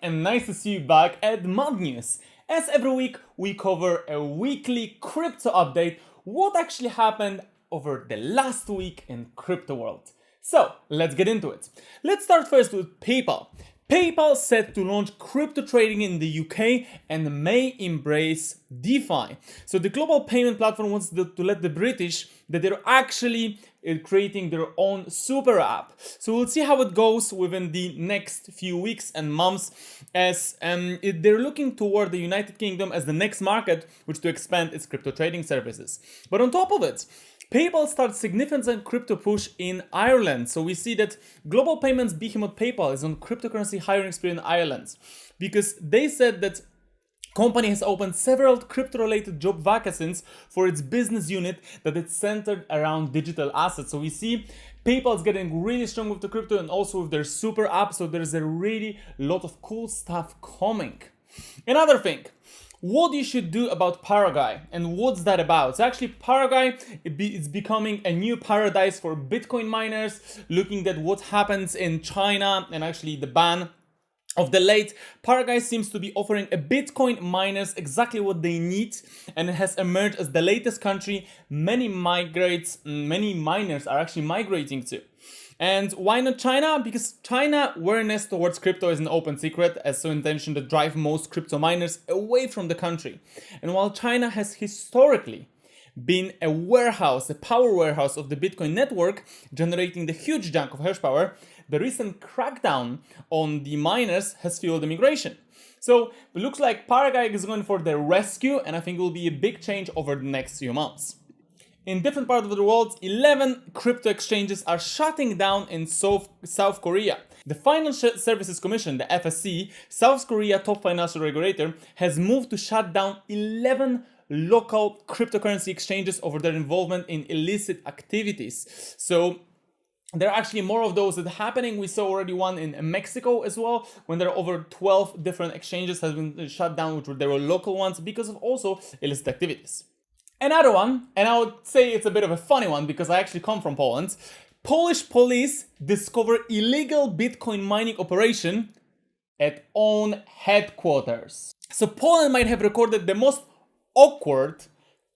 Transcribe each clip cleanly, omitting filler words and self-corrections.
and nice to see you back at Mud News. As every week, we cover a weekly crypto update, what actually happened over the last week in crypto world. So, let's get into it. Let's start first with PayPal. PayPal set to launch crypto trading in the UK and may embrace DeFi. So the global payment platform wants to let the British that they're actually creating their own super app. So we'll see how it goes within the next few weeks and months as they're looking toward the United Kingdom as the next market which to expand its crypto trading services. But on top of it, PayPal starts significant crypto push in Ireland. So we see that global payments behemoth PayPal is on cryptocurrency hiring spree in Ireland because they said that company has opened several crypto-related job vacancies for its business unit that it's centered around digital assets. So we see PayPal is getting really strong with the crypto and also with their super app. So there's a really lot of cool stuff coming. Another thing, what you should do about Paraguay and what's that about? So actually Paraguay is becoming a new paradise for Bitcoin miners, looking at what happens in China and actually the ban of the late. Paraguay seems to be offering a Bitcoin miners exactly what they need, and it has emerged as the latest country many miners are actually migrating to. And why not China? Because China awareness towards crypto is an open secret, as so intention to drive most crypto miners away from the country. And while China has historically been a warehouse, a power warehouse of the Bitcoin network, generating the huge chunk of hash power, the recent crackdown on the miners has fueled immigration. So it looks like Paraguay is going for the rescue, and I think it will be a big change over the next few months. In different parts of the world, 11 crypto exchanges are shutting down in South Korea. The Financial Services Commission, the FSC, South Korea top financial regulator, has moved to shut down 11 local cryptocurrency exchanges over their involvement in illicit activities. So there are actually more of those that are happening. We saw already one in Mexico as well, when there are over 12 different exchanges has been shut down, which were local ones because of also illicit activities. Another one, and I would say it's a bit of a funny one because I actually come from Poland. Polish police discover illegal Bitcoin mining operation at own headquarters. So Poland might have recorded the most awkward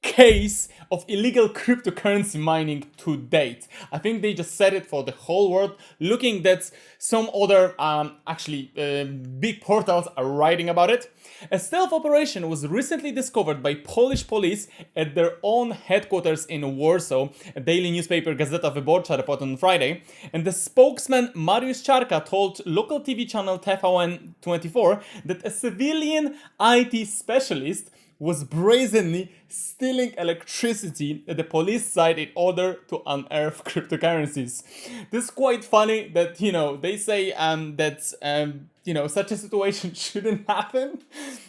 case of illegal cryptocurrency mining to date. I think they just said it for the whole world, looking that some other big portals are writing about it. A stealth operation was recently discovered by Polish police at their own headquarters in Warsaw, a daily newspaper Gazeta Wyborcza reported on Friday, and the spokesman Mariusz Czarka told local TV channel TVN24 that a civilian IT specialist was brazenly stealing electricity at the police site in order to unearth cryptocurrencies. This is quite funny that, they say that such a situation shouldn't happen,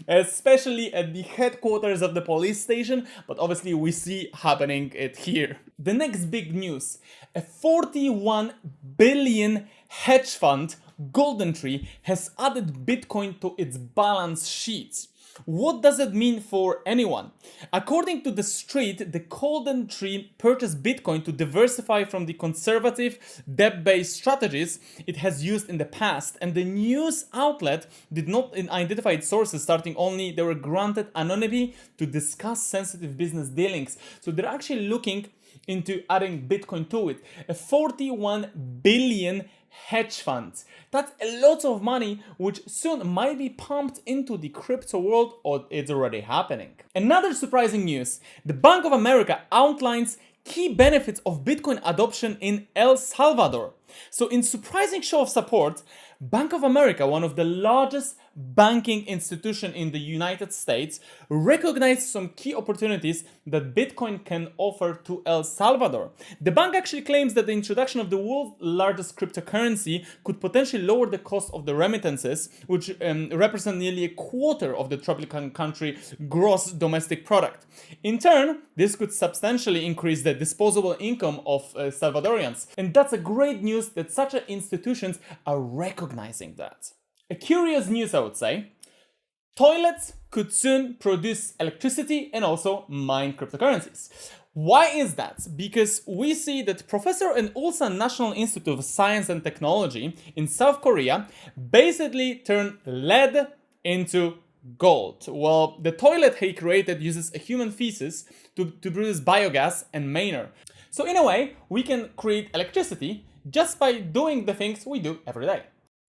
especially at the headquarters of the police station, but obviously we see happening it here. The next big news, a 41 billion hedge fund, Golden Tree, has added Bitcoin to its balance sheet. What does it mean for anyone? According to The Street, the Golden Tree purchased Bitcoin to diversify from the conservative debt-based strategies it has used in the past, and the news outlet did not identify its sources, starting only they were granted anonymity to discuss sensitive business dealings. So they're actually looking into adding Bitcoin to it. A 41 billion hedge funds. That's a lot of money which soon might be pumped into the crypto world, or it's already happening. Another surprising news, the Bank of America outlines key benefits of Bitcoin adoption in El Salvador. So in surprising show of support, Bank of America, one of the largest banking institutions in the United States, recognized some key opportunities that Bitcoin can offer to El Salvador. The bank actually claims that the introduction of the world's largest cryptocurrency could potentially lower the cost of the remittances, which represent nearly a quarter of the tropical country's gross domestic product. In turn, this could substantially increase the disposable income of Salvadorians. And that's a great news that such institutions are recognizing that. A curious news, I would say. Toilets could soon produce electricity and also mine cryptocurrencies. Why is that? Because we see that professor in Ulsan National Institute of Science and Technology in South Korea basically turned lead into gold. Well, the toilet he created uses a human feces to produce biogas and manure. So in a way, we can create electricity just by doing the things we do every day.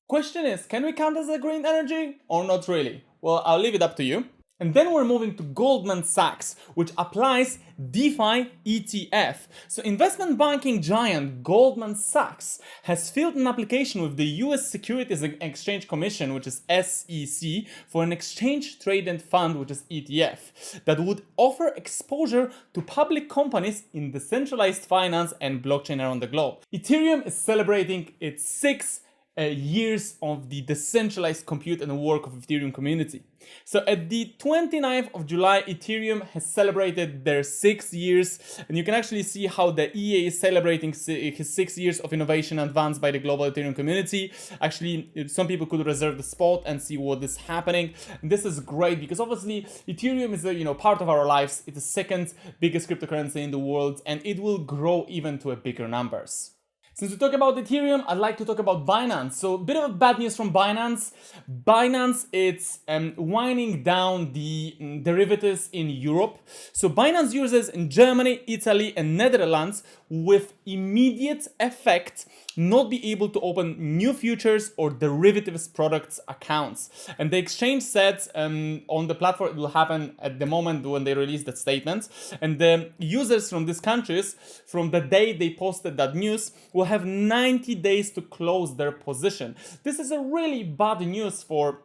Question is, can we count as a green energy or not really? Well, I'll leave it up to you. And then we're moving to Goldman Sachs, which applies DeFi ETF. So investment banking giant Goldman Sachs has filed an application with the US Securities and Exchange Commission, which is SEC, for an exchange traded fund, which is ETF, that would offer exposure to public companies in decentralized finance and blockchain around the globe. Ethereum is celebrating its 6 years of the decentralized compute and work of Ethereum community. So at the 29th of July, Ethereum has celebrated their 6 years, and you can actually see how the EA is celebrating his 6 years of innovation advanced by the global Ethereum community. Actually, some people could reserve the spot and see what is happening. And this is great because obviously Ethereum is a part of our lives. It's the second biggest cryptocurrency in the world, and it will grow even to a bigger numbers. Since we talk about Ethereum, I'd like to talk about Binance. So a bit of bad news from Binance. Binance is winding down the derivatives in Europe. So Binance users in Germany, Italy and Netherlands with immediate effect not be able to open new futures or derivatives products accounts. And the exchange said on the platform it will happen at the moment when they release that statement. And the users from these countries, from the day they posted that news, will have 90 days to close their position. This is a really bad news for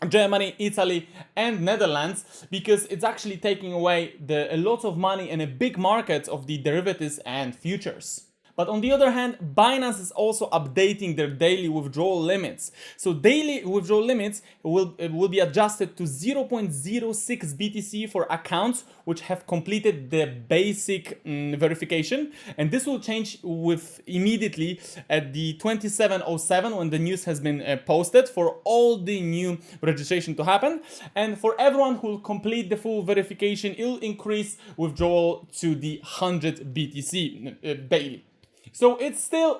Germany, Italy and Netherlands because it's actually taking away a lot of money in a big market of the derivatives and futures. But on the other hand, Binance is also updating their daily withdrawal limits. So daily withdrawal limits will be adjusted to 0.06 BTC for accounts which have completed the basic verification. And this will change immediately at the 27:07 when the news has been posted for all the new registration to happen. And for everyone who will complete the full verification, it will increase withdrawal to the 100 BTC daily. So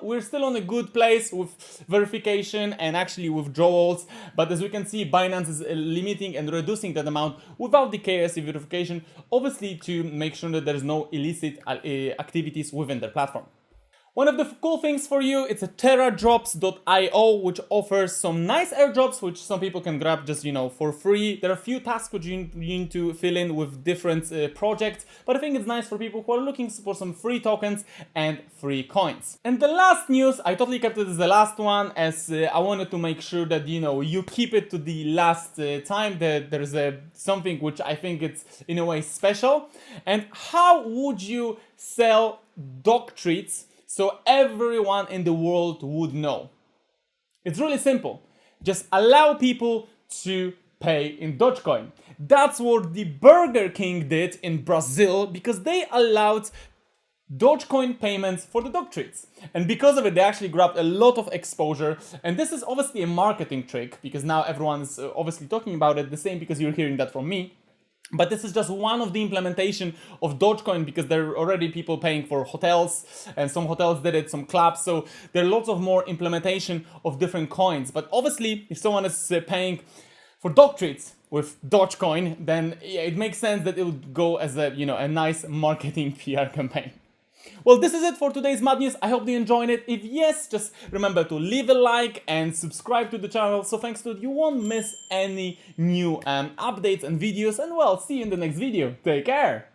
we're still on a good place with verification and actually withdrawals, but as we can see, Binance is limiting and reducing that amount without the KYC verification, obviously to make sure that there's no illicit activities within their platform. One of the cool things for you, it's a terradrops.io, which offers some nice airdrops, which some people can grab just, for free. There are a few tasks which you need to fill in with different projects, but I think it's nice for people who are looking for some free tokens and free coins. And the last news, I totally kept it as the last one, as I wanted to make sure that, you keep it to the last time, that there's something which I think it's in a way special. And how would you sell dog treats so everyone in the world would know? It's really simple. Just allow people to pay in Dogecoin. That's what the Burger King did in Brazil because they allowed Dogecoin payments for the dog treats. And because of it, they actually grabbed a lot of exposure. And this is obviously a marketing trick because now everyone is obviously talking about it, the same because you're hearing that from me. But this is just one of the implementation of Dogecoin because there are already people paying for hotels and some hotels did it, some clubs. So there are lots of more implementation of different coins. But obviously, if someone is paying for dog treats with Dogecoin, then it makes sense that it would go as a nice marketing PR campaign. Well, this is it for today's Mad News. I hope you enjoyed it. If yes, just remember to leave a like and subscribe to the channel. So thanks to it, you won't miss any new updates and videos. And well, see you in the next video. Take care.